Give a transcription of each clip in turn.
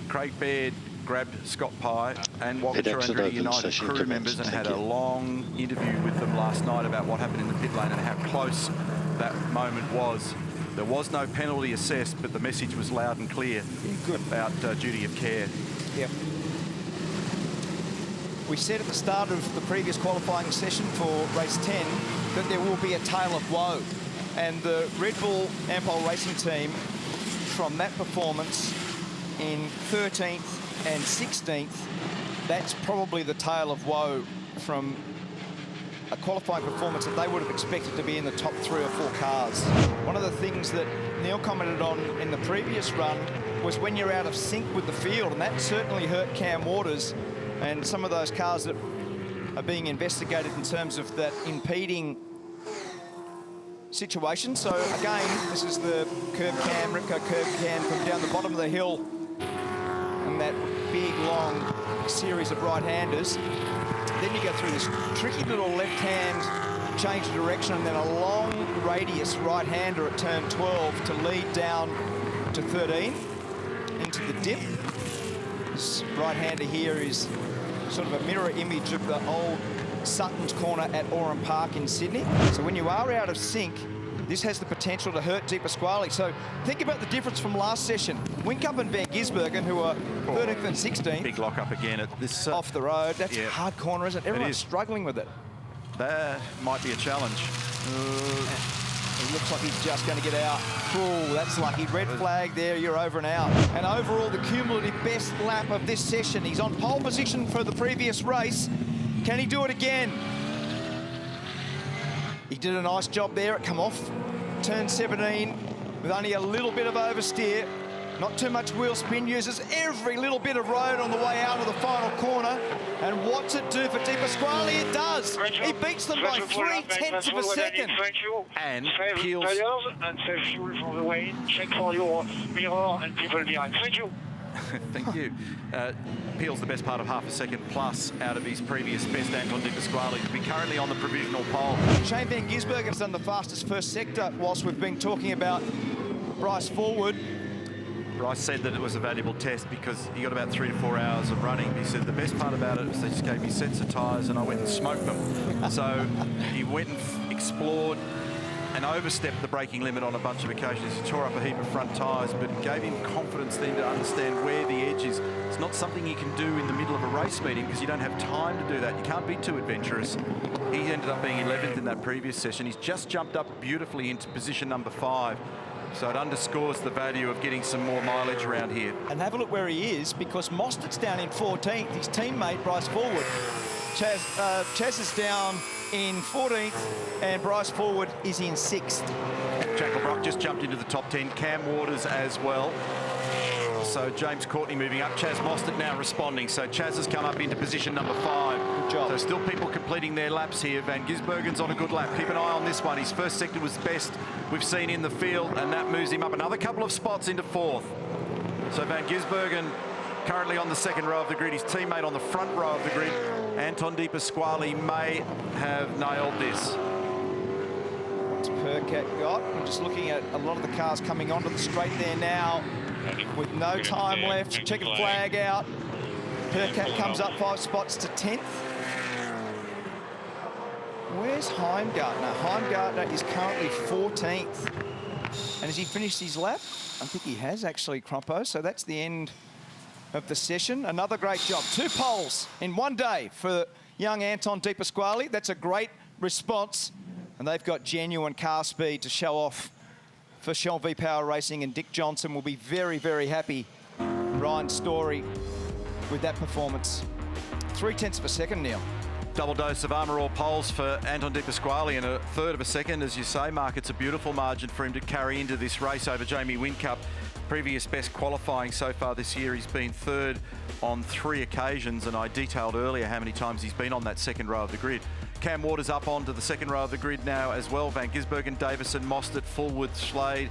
Craig Baird grabbed Scott Pye and Wagga United crew members and had a long interview with them last night about what happened in the pit lane and how close that moment was. There was no penalty assessed, but the message was loud and clear about duty of care. Yep. We said at the start of the previous qualifying session for race 10 that there will be a tale of woe. And the Red Bull Ampol Racing team, from that performance in 13th and 16th, that's probably the tale of woe from a qualifying performance that they would have expected to be in the top 3 or 4 cars. One of the things that Neil commented on in the previous run was when you're out of sync with the field, and that certainly hurt Cam Waters and some of those cars that are being investigated in terms of that impeding situation. So again, this is the curb cam, Repco curb cam from down the bottom of the hill, and that big long series of right-handers. Then you go through this tricky little left-hand change of direction, and then a long radius right-hander at turn 12 to lead down to 13 into the dip. This right-hander here is sort of a mirror image of the old Sutton's Corner at Oran Park in Sydney. So when you are out of sync, this has the potential to hurt De Pasquale. So think about the difference from last session. Whincup and Van Gisbergen, who are 13th and 16th. Big lock up again at this. Off the road. That's a hard corner, isn't it? Everyone's struggling with it. That might be a challenge. It looks like he's just going to get out. Ooh, that's lucky. Red flag there, you're over and out. And overall, the cumulative best lap of this session. He's on pole position for the previous race. Can he do it again? He did a nice job there at come off turn 17 with only a little bit of oversteer. Not too much wheel spin, uses every little bit of road on the way out of the final corner. And what's it do for De Pasquale? It does. He beats them by 3/10 of a second. And Peels. And save fuel for the way. Check for your mirror and people behind. Thank you. Thank you. Peel's the best part of half a second plus out of his previous best, Anton De Pasquale, to be currently on the provisional pole. Shane Van Gisbergen's done the fastest first sector whilst we've been talking about Bryce Forward. Bryce said that it was a valuable test because he got about 3 to 4 hours of running. He said the best part about it was they just gave me sets of tyres and I went and smoked them. So he went and explored and overstepped the braking limit on a bunch of occasions. He tore up a heap of front tyres, but it gave him confidence then to understand where the edge is. It's not something you can do in the middle of a race meeting because you don't have time to do that. You can't be too adventurous. He ended up being 11th in that previous session. He's just jumped up beautifully into position number 5. So it underscores the value of getting some more mileage around here. And have a look where he is, because Mostert's down in 14th. His teammate, Bryce Forward. Chaz is down in 14th, and Bryce Forward is in 6th. Jack LeBrock just jumped into the top 10. Cam Waters as well. So James Courtney moving up. Chaz Mostert now responding. So Chaz has come up into position number 5. Good job. So still people completing their laps here. Van Gisbergen's on a good lap. Keep an eye on this one. His first sector was the best we've seen in the field, and that moves him up another couple of spots into 4th. So Van Gisbergen currently on the 2nd row of the grid. His teammate on the front row of the grid, Anton De Pasquale, may have nailed this. What's Percat got? I'm just looking at a lot of the cars coming onto the straight there now with no time left. Check a flag out. Percat comes up 5 spots to 10th. Where's Heimgartner? Heimgartner is currently 14th. And has he finished his lap? I think he has actually, Crompo. So that's the end of the session. Another great job. 2 poles in one day for young Anton De Pasquale. That's a great response. And they've got genuine car speed to show off for Shell V-Power Racing, and Dick Johnson will be very, very happy. Ryan Story with that performance. 3/10 of a second, Neil. Double dose of Armour All poles for Anton De Pasquale in a 1/3 of a second. As you say, Mark, it's a beautiful margin for him to carry into this race over Jamie Whincup. Previous best qualifying so far this year. He's been 3rd on 3 occasions, and I detailed earlier how many times he's been on that 2nd row of the grid. Cam Waters up onto the 2nd row of the grid now as well. Van Gisbergen, Davison, Mostert, Fullwood, Slade,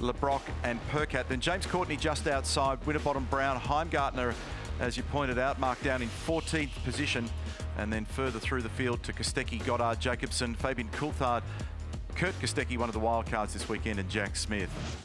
LeBrock and Percat. Then James Courtney just outside, Winterbottom, Brown, Heimgartner, as you pointed out, marked down in 14th position. And then further through the field to Kostecki, Goddard, Jacobson, Fabian Coulthard, Kurt Kostecki, one of the wildcards this weekend, and Jack Smith.